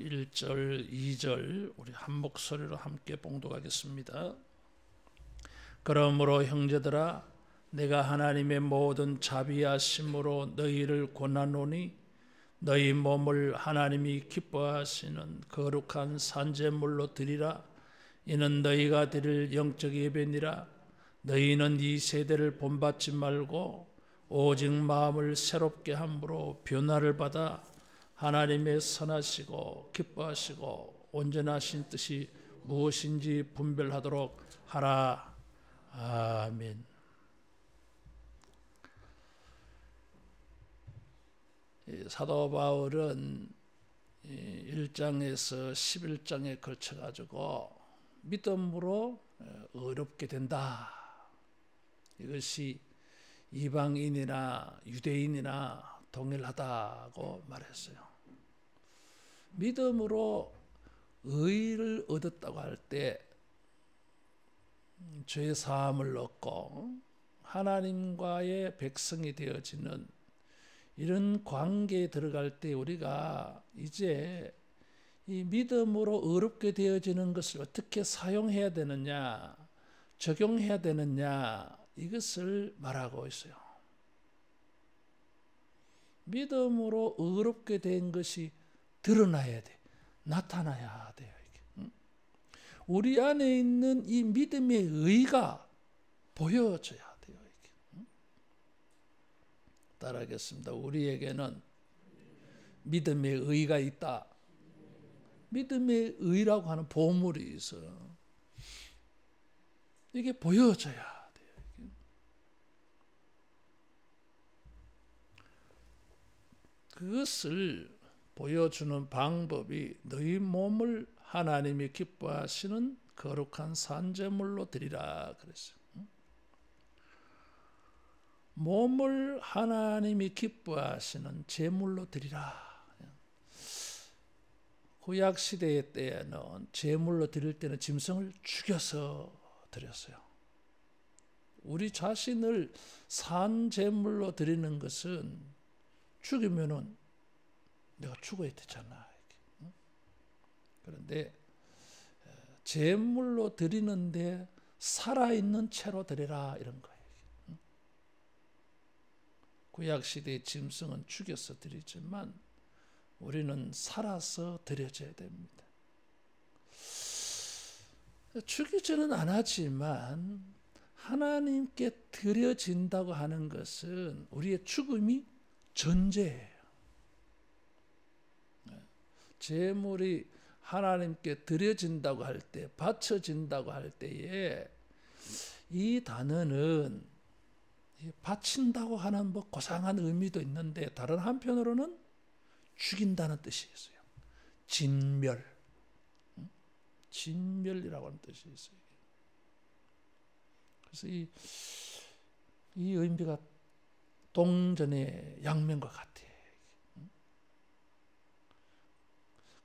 1절, 2절 우리 한 목소리로 함께 봉독하겠습니다. 그러므로 형제들아 내가 하나님의 모든 자비하심으로 너희를 권하노니 너희 몸을 하나님이 기뻐하시는 거룩한 산제물로 드리라. 이는 너희가 드릴 영적 예배니라. 너희는 이 세대를 본받지 말고 오직 마음을 새롭게 함으로 변화를 받아 하나님의 선하시고 기뻐하시고 온전하신 뜻이 무엇인지 분별하도록 하라. 아멘. 사도 바울은 1장에서 11장에 걸쳐 가지고 믿음으로 의롭게 된다. 이것이 이방인이나 유대인이나 동일하다고 말했어요. 믿음으로 의를 얻었다고 할 때 죄 사함을 얻고 하나님과의 백성이 되어지는 이런 관계에 들어갈 때 우리가 이제 이 믿음으로 의롭게 되어지는 것을 어떻게 사용해야 되느냐, 적용해야 되느냐, 이것을 말하고 있어요. 믿음으로 의롭게 된 것이 드러나야 돼. 나타나야 돼요. 이게. 우리 안에 있는 이 믿음의 의가 보여져야 돼요. 이게. 따라하겠습니다. 우리에게는 믿음의 의가 있다. 믿음의 의라고 하는 보물이 있어요. 이게 보여져야 돼요. 그것을 보여주는 방법이 너희 몸을 하나님이 기뻐하시는 거룩한 산제물로 드리라 그랬어요. 몸을 하나님이 기뻐하시는 제물로 드리라. 구약 시대 때에는 제물로 드릴 때는 짐승을 죽여서 드렸어요. 우리 자신을 산 제물로 드리는 것은 죽이면은 내가 죽어야 되잖아. 그런데 제물로 드리는데 살아있는 채로 드리라 이런 거예요. 구약 시대의 짐승은 죽여서 드리지만 우리는 살아서 드려져야 됩니다. 죽이지는 않았지만 하나님께 드려진다고 하는 것은 우리의 죽음이 전제예요. 제물이 하나님께 드려진다고 할 때, 바쳐진다고 할 때에 이 단어는 바친다고 하는 뭐 고상한 의미도 있는데 다른 한편으로는 죽인다는 뜻이 있어요. 진멸, 진멸이라고 하는 뜻이 있어요. 그래서 이 의미가 동전의 양면과 같아요.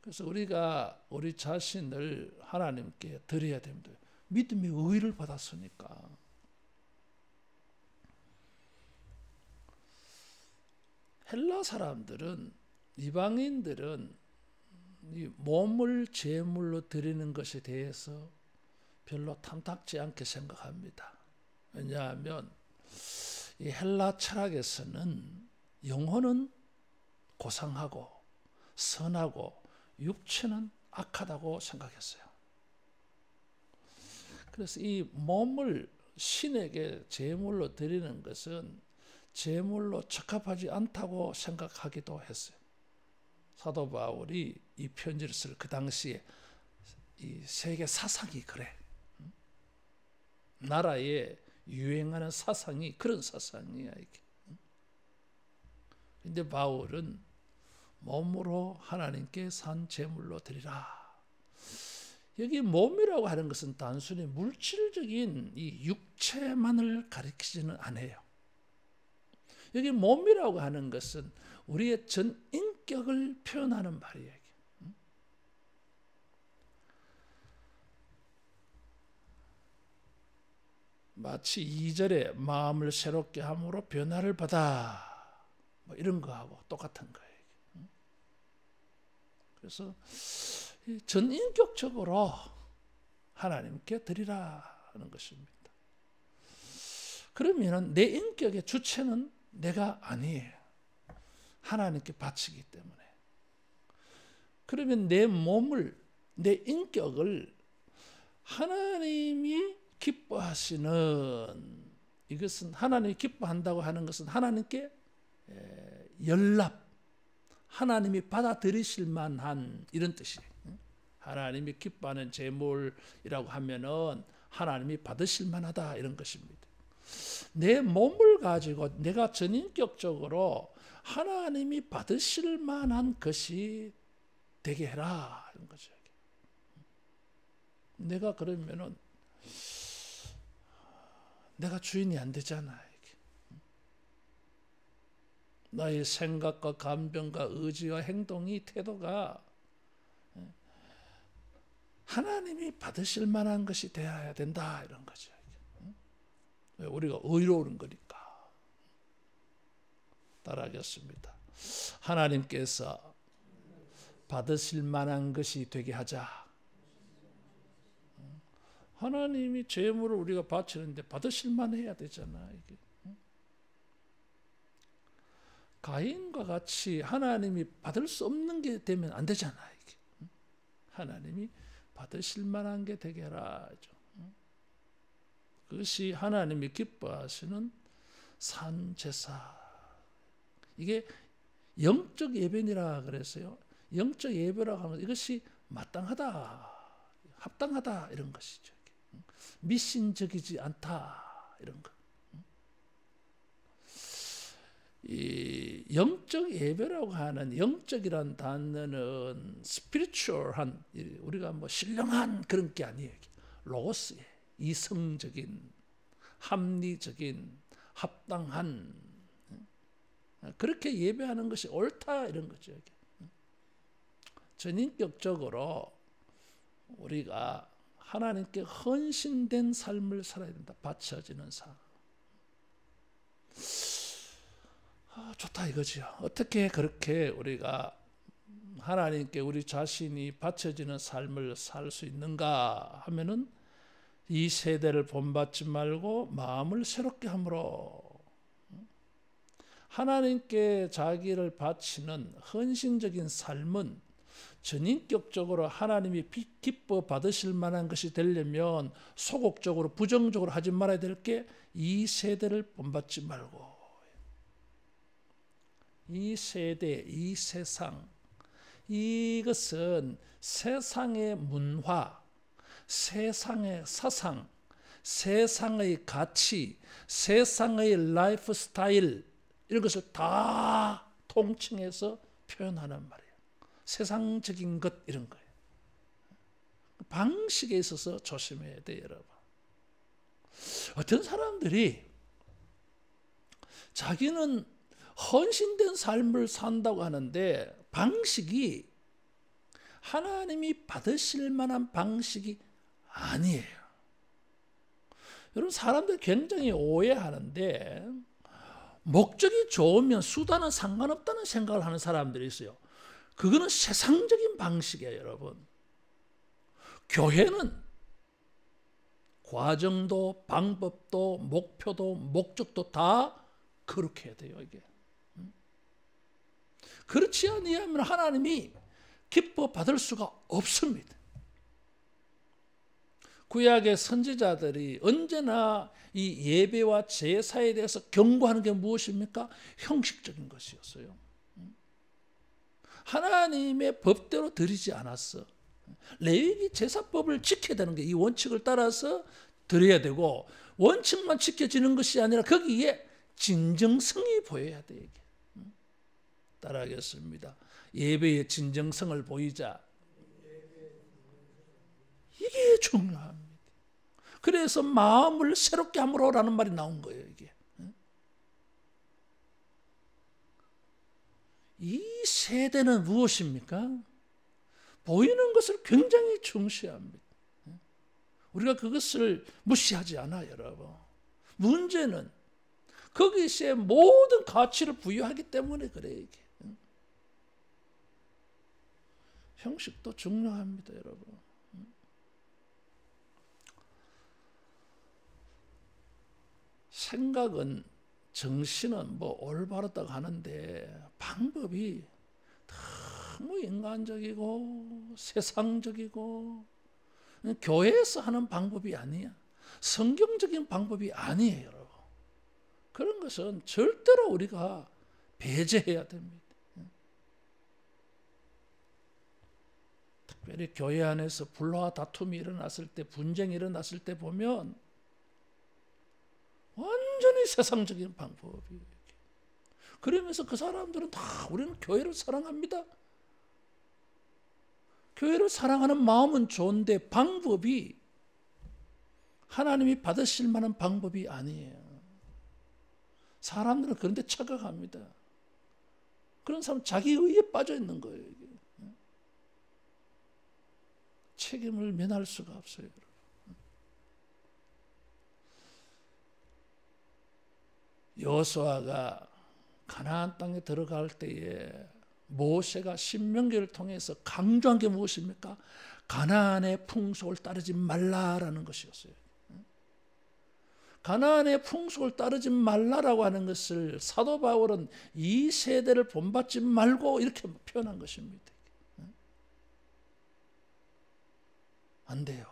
그래서 우리가 우리 자신을 하나님께 드려야 됩니다. 믿음의 의를 받았으니까. 헬라 사람들은, 이방인들은 이 몸을 제물로 드리는 것에 대해서 별로 탐탁지 않게 생각합니다. 왜냐하면 이 헬라 철학에서는 영혼은 고상하고 선하고 육체는 악하다고 생각했어요. 그래서 이 몸을 신에게 제물로 드리는 것은 제물로 적합하지 않다고 생각하기도 했어요. 사도 바울이 이 편지를 쓸 그 당시에 이 세계 사상이 그래. 나라에 유행하는 사상이 그런 사상이야 이게. 근데 바울은 몸으로 하나님께 산 제물로 드리라. 여기 몸이라고 하는 것은 단순히 물질적인 이 육체만을 가리키지는 않아요. 여기 몸이라고 하는 것은 우리의 전 인격을 표현하는 말이에요. 마치 2절에 마음을 새롭게 함으로 변화를 받아 뭐 이런 거하고 똑같은 거예요. 그래서 전인격적으로 하나님께 드리라는 것입니다. 그러면 내 인격의 주체는 내가 아니에요. 하나님께 바치기 때문에. 그러면 내 몸을, 내 인격을 하나님이 기뻐하시는, 이것은 하나님이 기뻐한다고 하는 것은 하나님께 연락, 하나님이 받아들이실 만한 이런 뜻이에요. 하나님이 기뻐하는 제물이라고 하면은 하나님이 받으실 만하다 이런 것입니다. 내 몸을 가지고 내가 전인격적으로 하나님이 받으실 만한 것이 되게 해라 이런 거죠. 내가 그러면은 내가 주인이 안 되잖아. 나의 생각과 감정과 의지와 행동이, 태도가 하나님이 받으실 만한 것이 되어야 된다 이런 거죠. 우리가 의로운 거니까. 따라하겠습니다. 하나님께서 받으실 만한 것이 되게 하자. 하나님이 제물을 우리가 바치는데 받으실 만해야 되잖아. 이게. 가인과 같이 하나님이 받을 수 없는 게 되면 안 되잖아. 이게. 하나님이 받으실 만한 게 되게 해라. 그것이 하나님이 기뻐하시는 산제사. 이게 영적 예배니라 그랬어요. 영적 예배라고 하면 이것이 마땅하다, 합당하다 이런 것이죠. 미신적이지 않다 이런 거. 이 영적 예배라고 하는, 영적이란 단어는 스피리추얼한, 우리가 뭐 신령한 그런 게 아니에요. 로고스의 이성적인, 합리적인, 합당한, 그렇게 예배하는 것이 옳다 이런 거죠. 전인격적으로 우리가 하나님께 헌신된 삶을 살아야 된다. 바쳐지는 삶. 좋다 이거죠. 어떻게 그렇게 우리가 하나님께 우리 자신이 바쳐지는 삶을 살 수 있는가 하면은 이 세대를 본받지 말고 마음을 새롭게 함으로, 하나님께 자기를 바치는 헌신적인 삶은 전인격적으로 하나님이 기뻐 받으실 만한 것이 되려면 소극적으로, 부정적으로 하지 말아야 될 게, 이 세대를 본받지 말고, 이 세대, 이 세상, 이것은 세상의 문화, 세상의 사상, 세상의 가치, 세상의 라이프 스타일, 이런 것을 다 통칭해서 표현하는 말이에요. 세상적인 것 이런 거예요. 방식에 있어서 조심해야 돼요, 여러분. 어떤 사람들이 자기는 헌신된 삶을 산다고 하는데 방식이 하나님이 받으실 만한 방식이 아니에요. 여러분, 사람들 굉장히 오해하는데, 목적이 좋으면 수단은 상관없다는 생각을 하는 사람들이 있어요. 그거는 세상적인 방식이에요, 여러분. 교회는 과정도, 방법도, 목표도, 목적도 다 그렇게 해야 돼요, 이게. 그렇지 아니하면 하나님이 기뻐 받을 수가 없습니다. 구약의 선지자들이 언제나 이 예배와 제사에 대해서 경고하는 게 무엇입니까? 형식적인 것이었어요. 하나님의 법대로 드리지 않았어. 레위기 제사법을 지켜야 되는 게, 이 원칙을 따라서 드려야 되고, 원칙만 지켜지는 것이 아니라 거기에 진정성이 보여야 돼. 이게. 따라하겠습니다. 예배의 진정성을 보이자. 이게 중요합니다. 그래서 마음을 새롭게 함으로라는 말이 나온 거예요, 이게. 이 세대는 무엇입니까? 보이는 것을 굉장히 중시합니다. 우리가 그것을 무시하지 않아요, 여러분. 문제는 거기에 모든 가치를 부여하기 때문에 그래요, 이게. 형식도 중요합니다, 여러분. 생각은, 정신은 뭐 올바르다고 하는데 방법이 너무 인간적이고 세상적이고 교회에서 하는 방법이 아니야. 성경적인 방법이 아니에요, 여러분. 그런 것은 절대로 우리가 배제해야 됩니다. 특별히 교회 안에서 불화와 다툼이 일어났을 때, 분쟁이 일어났을 때 보면 완전히 세상적인 방법이에요. 그러면서 그 사람들은 다 우리는 교회를 사랑합니다. 교회를 사랑하는 마음은 좋은데 방법이 하나님이 받으실 만한 방법이 아니에요. 사람들은 그런데 착각합니다. 그런 사람 자기 의에 빠져 있는 거예요. 이게. 책임을 면할 수가 없어요. 여호수아가 가나안 땅에 들어갈 때에 모세가 신명기를 통해서 강조한 게 무엇입니까? 가나안의 풍속을 따르지 말라라는 것이었어요. 가나안의 풍속을 따르지 말라라고 하는 것을 사도 바울은 이 세대를 본받지 말고 이렇게 표현한 것입니다. 안 돼요.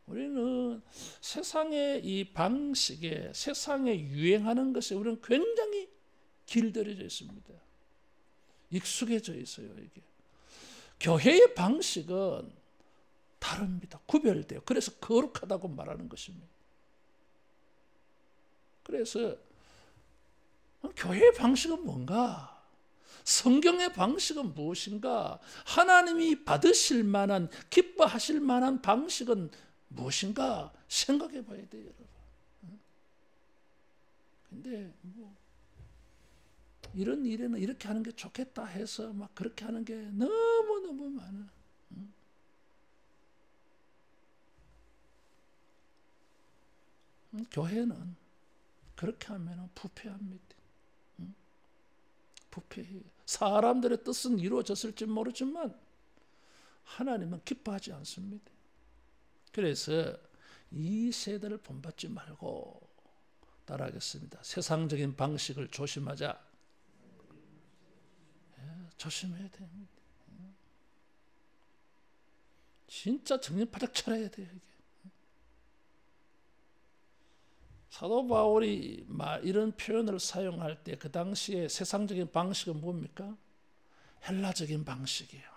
우리는 세상의 이 방식에, 세상에 유행하는 것에 우리는 굉장히 길들여져 있습니다. 익숙해져 있어요, 이게. 교회의 방식은 다릅니다. 구별돼요. 그래서 거룩하다고 말하는 것입니다. 그래서 교회의 방식은 뭔가? 성경의 방식은 무엇인가? 하나님이 받으실 만한, 기뻐하실 만한 방식은 무엇인가 생각해 봐야 돼요, 여러분. 근데 뭐 이런 일에는 이렇게 하는 게 좋겠다 해서 막 그렇게 하는 게 너무너무 많아. 교회는 그렇게 하면 부패합니다. 부패해요. 사람들의 뜻은 이루어졌을지 모르지만 하나님은 기뻐하지 않습니다. 그래서 이 세대를 본받지 말고 따라하겠습니다. 세상적인 방식을 조심하자. 조심해야 됩니다. 진짜 정신 바짝 차려야 돼요. 이게. 사도 바울이 이런 표현을 사용할 때 그 당시에 세상적인 방식은 뭡니까? 헬라적인 방식이에요.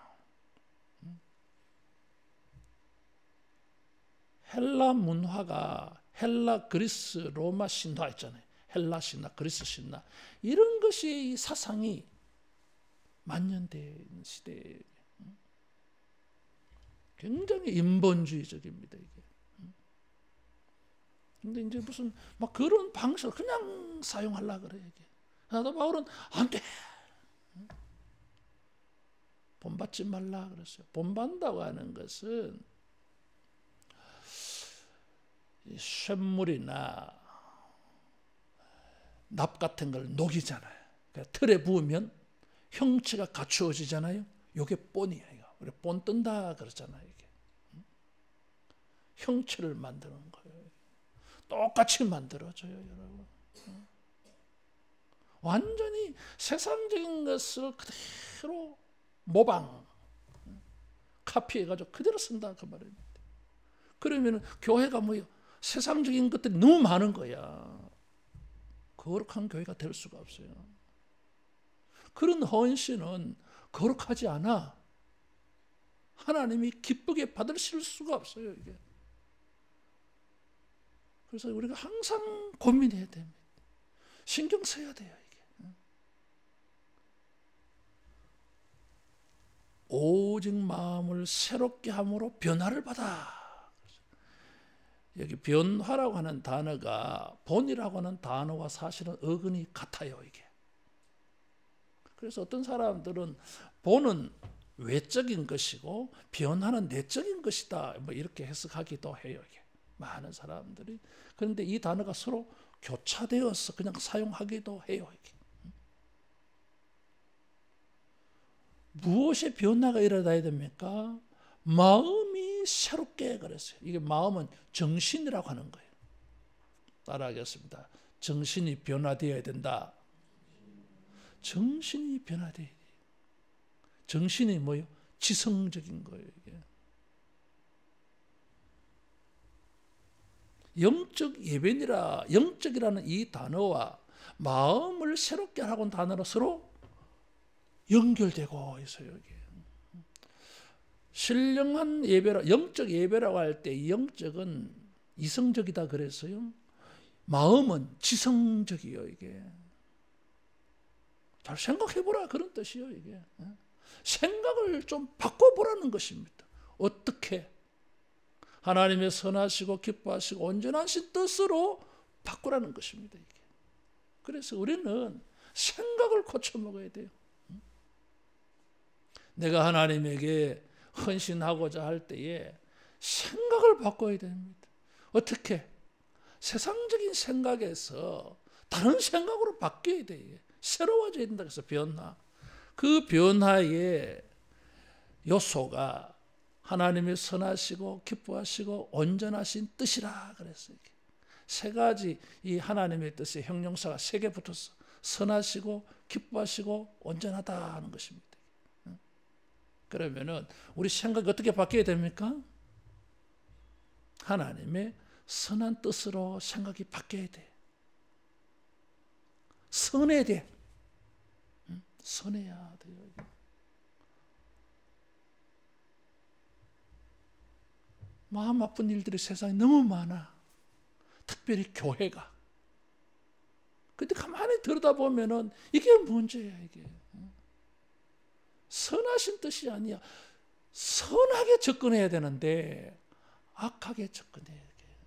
헬라 문화가 헬라, 그리스, 로마 신화 있잖아요. 헬라 신화, 그리스 신화. 이런 것이 이 사상이 만연된 시대에 굉장히 인본주의적입니다, 이게. 근데 이제 무슨 막 그런 방식을 그냥 사용하려고 그래, 이게. 사도 바울은 안 돼. 본받지 말라 그랬어요. 본받는다고 하는 것은 쇳물이나 납 같은 걸 녹이잖아요. 그러니까 틀에 부으면 형체가 갖추어지잖아요. 이게 본이에요. 우리 본 뜬다 그러잖아요. 이게. 형체를 만드는 거예요. 똑같이 만들어져요, 여러분. 완전히 세상적인 것을 그대로 모방, 카피해가지고 그대로 쓴다 그 말입니다. 그러면 교회가 뭐예요? 세상적인 것들이 너무 많은 거야. 거룩한 교회가 될 수가 없어요. 그런 헌신은 거룩하지 않아. 하나님이 기쁘게 받으실 수가 없어요, 이게. 그래서 우리가 항상 고민해야 됩니다. 신경 써야 돼요, 이게. 오직 마음을 새롭게 함으로 변화를 받아. 여기 변화라고 하는 단어가 본이라고 하는 단어와 사실은 어근이 같아요, 이게. 그래서 어떤 사람들은 본은 외적인 것이고 변화는 내적인 것이다, 뭐 이렇게 해석하기도 해요, 이게. 많은 사람들이. 그런데 이 단어가 서로 교차되어서 그냥 사용하기도 해요, 이게. 무엇의 변화가 일어나야 됩니까? 마음이 새롭게 그랬어요. 이게 마음은 정신이라고 하는 거예요. 따라하겠습니다. 정신이 변화되어야 된다. 정신이 변화돼야 돼요. 정신이 뭐예요? 지성적인 거예요. 이게. 영적 예배니라, 영적이라는 이 단어와 마음을 새롭게 하라는 단어로 서로 연결되고 있어요. 이게. 신령한 예배라, 영적 예배라고 할 때 영적은 이성적이다 그랬어요. 마음은 지성적이요. 이게. 잘 생각해보라 그런 뜻이요. 이게. 생각을 좀 바꿔보라는 것입니다. 어떻게? 하나님의 선하시고 기뻐하시고 온전하신 뜻으로 바꾸라는 것입니다. 이게. 그래서 우리는 생각을 고쳐 먹어야 돼요. 내가 하나님에게 헌신하고자 할 때에 생각을 바꿔야 됩니다. 어떻게? 세상적인 생각에서 다른 생각으로 바뀌어야 돼요. 새로워져야 된다 그래서 변화. 그 변화의 요소가 하나님의 선하시고 기뻐하시고 온전하신 뜻이라 그랬어요. 세 가지 이 하나님의 뜻의 형용사가 세 개 붙었어. 선하시고 기뻐하시고 온전하다 하는 것입니다. 그러면은 우리 생각이 어떻게 바뀌어야 됩니까? 하나님의 선한 뜻으로 생각이 바뀌어야 돼. 선해야 돼. 선해야 돼요. 마음 아픈 일들이 세상에 너무 많아. 특별히 교회가. 근데 가만히 들여다보면은 이게 문제야, 이게. 선하신 뜻이 아니야. 선하게 접근해야 되는데 악하게 접근해야 돼.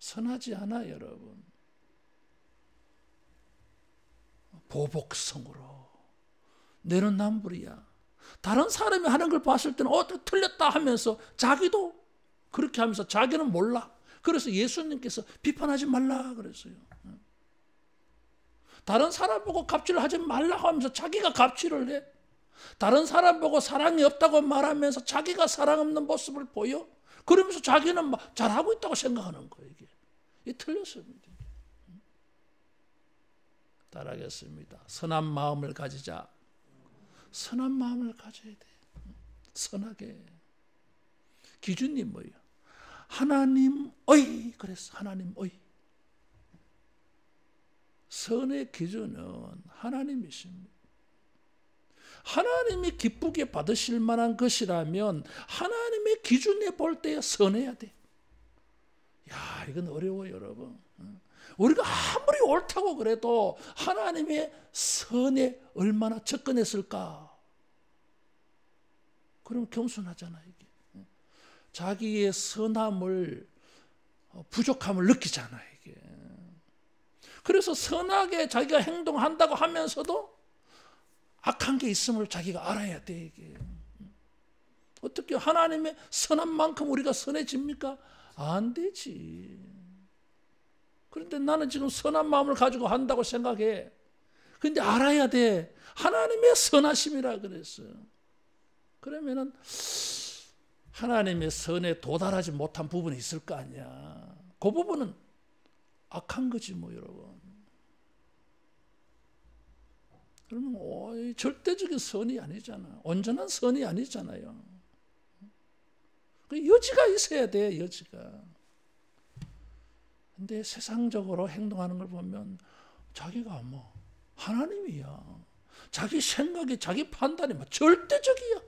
선하지 않아, 여러분. 보복성으로 내로남불이야. 다른 사람이 하는 걸 봤을 때는 틀렸다 하면서 자기도 그렇게 하면서 자기는 몰라. 그래서 예수님께서 비판하지 말라 그랬어요. 다른 사람 보고 갑질을 하지 말라 하면서 자기가 갑질을 해. 다른 사람 보고 사랑이 없다고 말하면서 자기가 사랑 없는 모습을 보여. 그러면서 자기는 막 잘하고 있다고 생각하는 거예요. 이게 틀렸습니다. 따라하겠습니다. 선한 마음을 가지자. 선한 마음을 가져야 돼. 선하게. 기준이 뭐예요? 하나님의 그랬어. 하나님의. 선의 기준은 하나님이십니다. 하나님이 기쁘게 받으실 만한 것이라면 하나님의 기준에 볼 때 선해야 돼. 야, 이건 어려워요, 여러분. 우리가 아무리 옳다고 그래도 하나님의 선에 얼마나 접근했을까? 그럼 겸손하잖아, 이게. 자기의 선함을, 부족함을 느끼잖아, 이게. 그래서 선하게 자기가 행동한다고 하면서도 악한 게 있음을 자기가 알아야 돼, 이게. 어떻게 하나님의 선한 만큼 우리가 선해집니까? 안 되지. 그런데 나는 지금 선한 마음을 가지고 한다고 생각해. 그런데 알아야 돼. 하나님의 선하심이라 그랬어요. 그러면은 하나님의 선에 도달하지 못한 부분이 있을 거 아니야. 그 부분은 악한 거지 뭐, 여러분. 그러면 절대적인 선이 아니잖아. 온전한 선이 아니잖아요. 그 여지가 있어야 돼, 여지가. 근데 세상적으로 행동하는 걸 보면 자기가 뭐 하나님이야. 자기 생각이, 자기 판단이 뭐 절대적이야.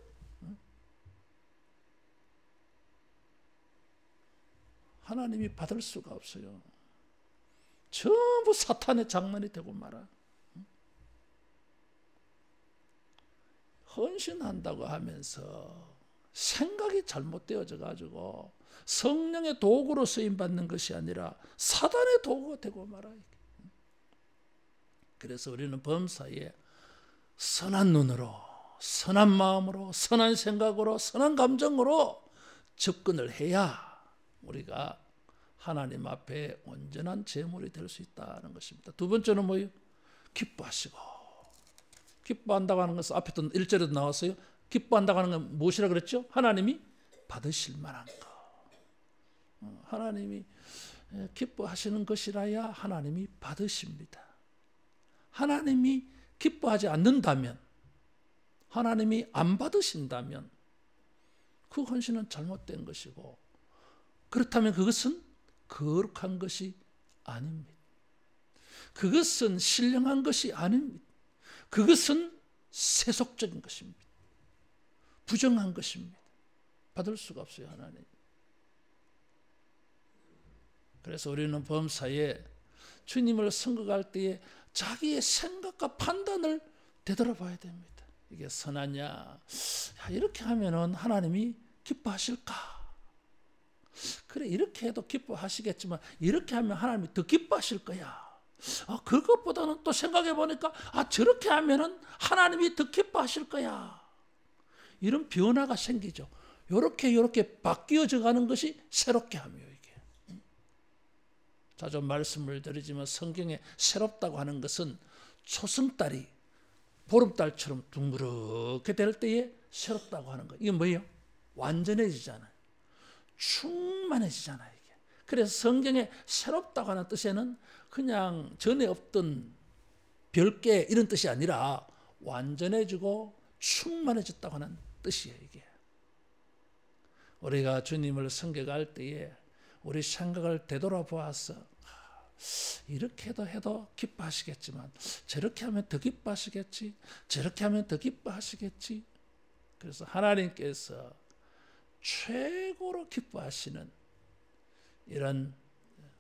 하나님이 받을 수가 없어요. 전부 사탄의 장난이 되고 말아. 헌신한다고 하면서 생각이 잘못되어져 가지고 성령의 도구로 쓰임받는 것이 아니라 사단의 도구가 되고 말아요. 그래서 우리는 범사에 선한 눈으로, 선한 마음으로, 선한 생각으로, 선한 감정으로 접근을 해야 우리가 하나님 앞에 온전한 제물이 될 수 있다는 것입니다. 두 번째는 뭐예요? 기뻐하시고. 기뻐한다고 하는 것은 앞에 또 1절에도 나왔어요. 기뻐한다고 하는 건 무엇이라 그랬죠? 하나님이 받으실 만한 것. 하나님이 기뻐하시는 것이라야 하나님이 받으십니다. 하나님이 기뻐하지 않는다면, 하나님이 안 받으신다면 그 헌신은 잘못된 것이고, 그렇다면 그것은 거룩한 것이 아닙니다. 그것은 신령한 것이 아닙니다. 그것은 세속적인 것입니다. 부정한 것입니다. 받을 수가 없어요, 하나님. 그래서 우리는 범사에 주님을 섬각할 때에 자기의 생각과 판단을 되돌아봐야 됩니다. 이게 선하냐? 이렇게 하면은 하나님이 기뻐하실까? 그래, 이렇게 해도 기뻐하시겠지만 이렇게 하면 하나님이 더 기뻐하실 거야. 그것보다는 또 생각해 보니까 저렇게 하면은 하나님이 더 기뻐하실 거야. 이런 변화가 생기죠. 요렇게 바뀌어져 가는 것이 새롭게 하며, 이게. 자주 말씀을 드리지만 성경에 새롭다고 하는 것은 초승달이 보름달처럼 둥그렇게 될 때에 새롭다고 하는 거. 이게 뭐예요? 완전해지잖아요. 충만해지잖아요, 이게. 그래서 성경에 새롭다고 하는 뜻에는 그냥 전에 없던 별개 이런 뜻이 아니라 완전해지고 충만해졌다고 하는 뜻이에요, 이게. 우리가 주님을 섬겨갈 때에 우리 생각을 되돌아보아서 이렇게도 해도 기뻐하시겠지만 저렇게 하면 더 기뻐하시겠지, 저렇게 하면 더 기뻐하시겠지. 그래서 하나님께서 최고로 기뻐하시는 이런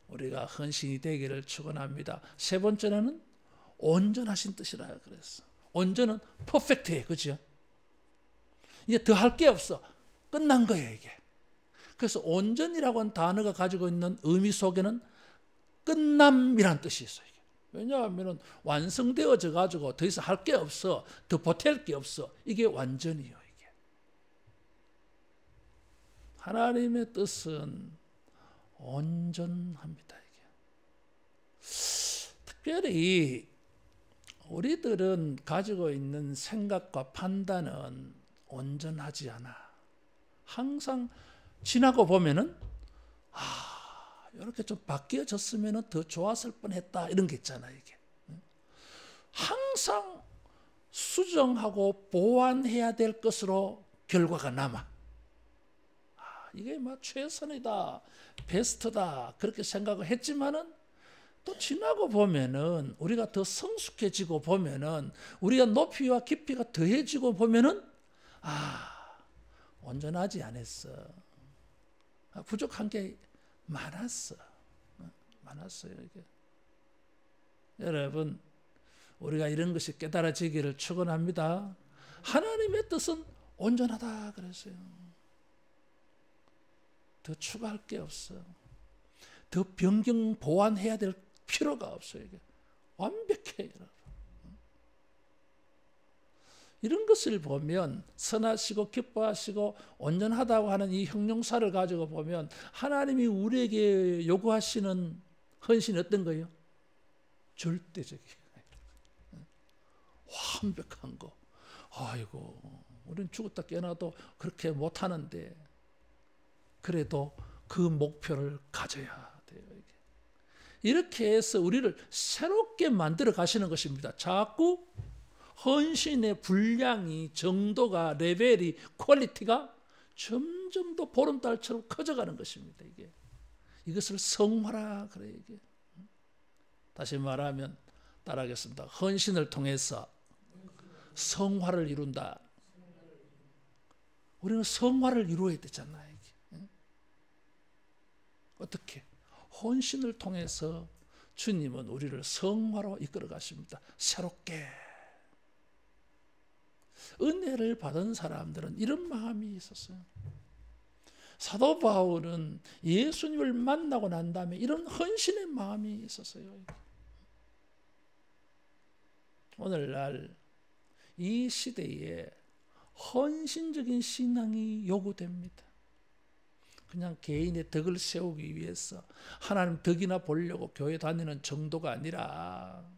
우리가 헌신이 되기를 축원합니다. 세 번째는 온전하신 뜻이라 그랬어. 온전은 퍼펙트해, 그죠? 이제 더 할 게 없어. 끝난 거예요, 이게. 그래서 온전이라고 하는 단어가 가지고 있는 의미 속에는 끝남이라는 뜻이 있어요. 왜냐하면 완성되어져 가지고 더 이상 할 게 없어, 더 보탤 게 없어. 이게 완전이에요, 이게. 하나님의 뜻은 온전합니다, 이게. 특별히 우리들은 가지고 있는 생각과 판단은 온전하지 않아. 항상 지나고 보면은 이렇게 좀 바뀌어졌으면 더 좋았을 뻔했다, 이런 게 있잖아요, 이게. 항상 수정하고 보완해야 될 것으로 결과가 남아. 이게 막 최선이다, 베스트다, 그렇게 생각을 했지만은 또 지나고 보면은 우리가 더 성숙해지고 보면은 우리가 높이와 깊이가 더해지고 보면은 온전하지 않았어. 부족한 게 많았어요, 이게. 여러분, 우리가 이런 것이 깨달아지기를 축원합니다. 하나님의 뜻은 온전하다 그랬어요. 더 추가할 게 없어. 더 변경 보완해야 될 필요가 없어요, 이게. 완벽해, 여러분. 이런 것을 보면 선하시고 기뻐하시고 온전하다고 하는 이 형용사를 가지고 보면 하나님이 우리에게 요구하시는 헌신이 어떤 거예요? 절대적이에요. 완벽한 거. 아이고, 우리는 죽었다 깨어나도 그렇게 못하는데 그래도 그 목표를 가져야 돼요, 이게. 이렇게 해서 우리를 새롭게 만들어 가시는 것입니다. 자꾸 헌신의 분량이, 정도가, 레벨이, 퀄리티가 점점 더 보름달처럼 커져가는 것입니다, 이게. 이것을 성화라 그래요, 이게. 다시 말하면 따라하겠습니다. 헌신을 통해서 성화를 이룬다. 우리는 성화를 이루어야 되잖아요, 이게. 어떻게? 헌신을 통해서 주님은 우리를 성화로 이끌어 가십니다. 새롭게. 은혜를 받은 사람들은 이런 마음이 있었어요. 사도 바울은 예수님을 만나고 난 다음에 이런 헌신의 마음이 있었어요. 오늘날 이 시대에 헌신적인 신앙이 요구됩니다. 그냥 개인의 덕을 세우기 위해서 하나님 덕이나 보려고 교회 다니는 정도가 아니라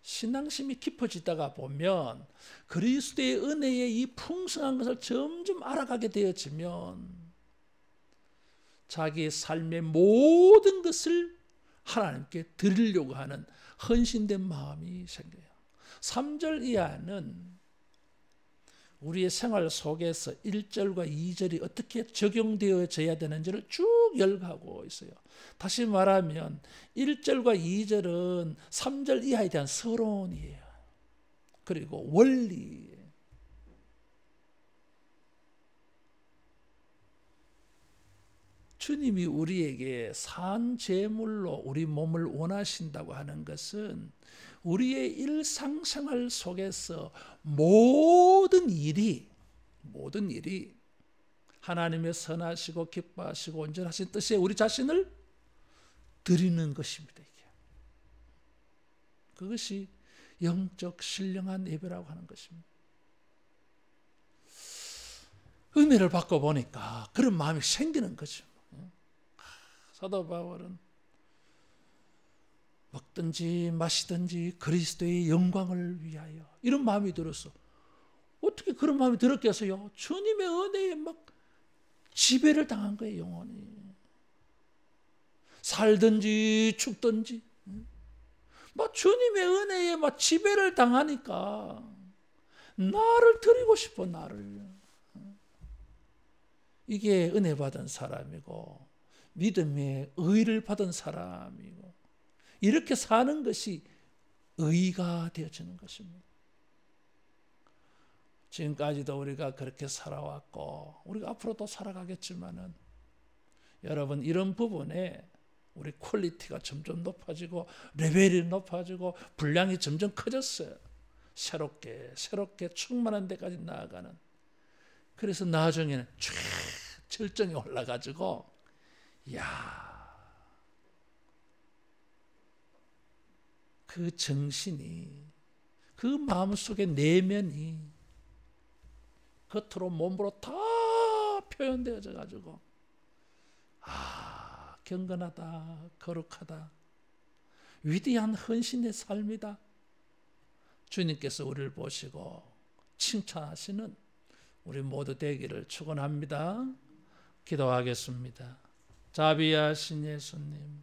신앙심이 깊어지다가 보면 그리스도의 은혜의 이 풍성한 것을 점점 알아가게 되어지면 자기의 삶의 모든 것을 하나님께 드리려고 하는 헌신된 마음이 생겨요. 3절 이하는 우리의 생활 속에서 1절과 2절이 어떻게 적용되어져야 되는지를 쭉 열거하고 있어요. 다시 말하면 1절과 2절은 3절 이하에 대한 서론이에요. 그리고 원리. 주님이 우리에게 산 제물로 우리 몸을 원하신다고 하는 것은 우리의 일상생활 속에서 모든 일이 하나님의 선하시고 기뻐하시고 온전하신 뜻에 우리 자신을 드리는 것입니다. 이게. 그것이 영적 신령한 예배라고 하는 것입니다. 은혜를 받고 보니까 그런 마음이 생기는 거죠. 사도 바울은 먹든지 마시든지 그리스도의 영광을 위하여 이런 마음이 들었어. 어떻게 그런 마음이 들었겠어요? 주님의 은혜에 막 지배를 당한 거예요. 영혼이. 살든지 죽든지 막 주님의 은혜에 막 지배를 당하니까 나를 드리고 싶어. 나를. 이게 은혜 받은 사람이고 믿음의 의를 받은 사람이고 이렇게 사는 것이 의가 되어지는 것입니다. 지금까지도 우리가 그렇게 살아왔고 우리가 앞으로도 살아가겠지만은 여러분 이런 부분에 우리 퀄리티가 점점 높아지고 레벨이 높아지고 분량이 점점 커졌어요. 새롭게 충만한 데까지 나아가는. 그래서 나중에는 절정에 올라가지고 그 정신이 그 마음속의 내면이 겉으로 몸으로 다 표현되어져 가지고 경건하다, 거룩하다, 위대한 헌신의 삶이다. 주님께서 우리를 보시고 칭찬하시는 우리 모두 되기를 축원합니다. 기도하겠습니다. 자비하신 예수님,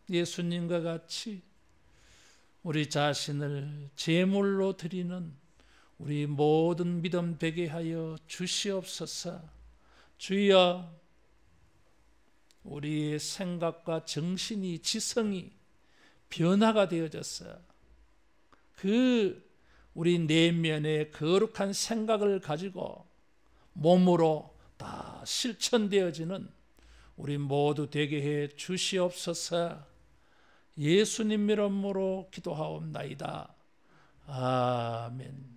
예수님과 같이 우리 자신을 제물로 드리는 우리 모든 믿음 되게 하여 주시옵소서. 주여, 우리의 생각과 정신이 지성이 변화가 되어졌어. 우리 내면의 거룩한 생각을 가지고 몸으로 다 실천되어지는 우리 모두 되게 해 주시옵소서. 예수님 이름으로 기도하옵나이다. 아멘.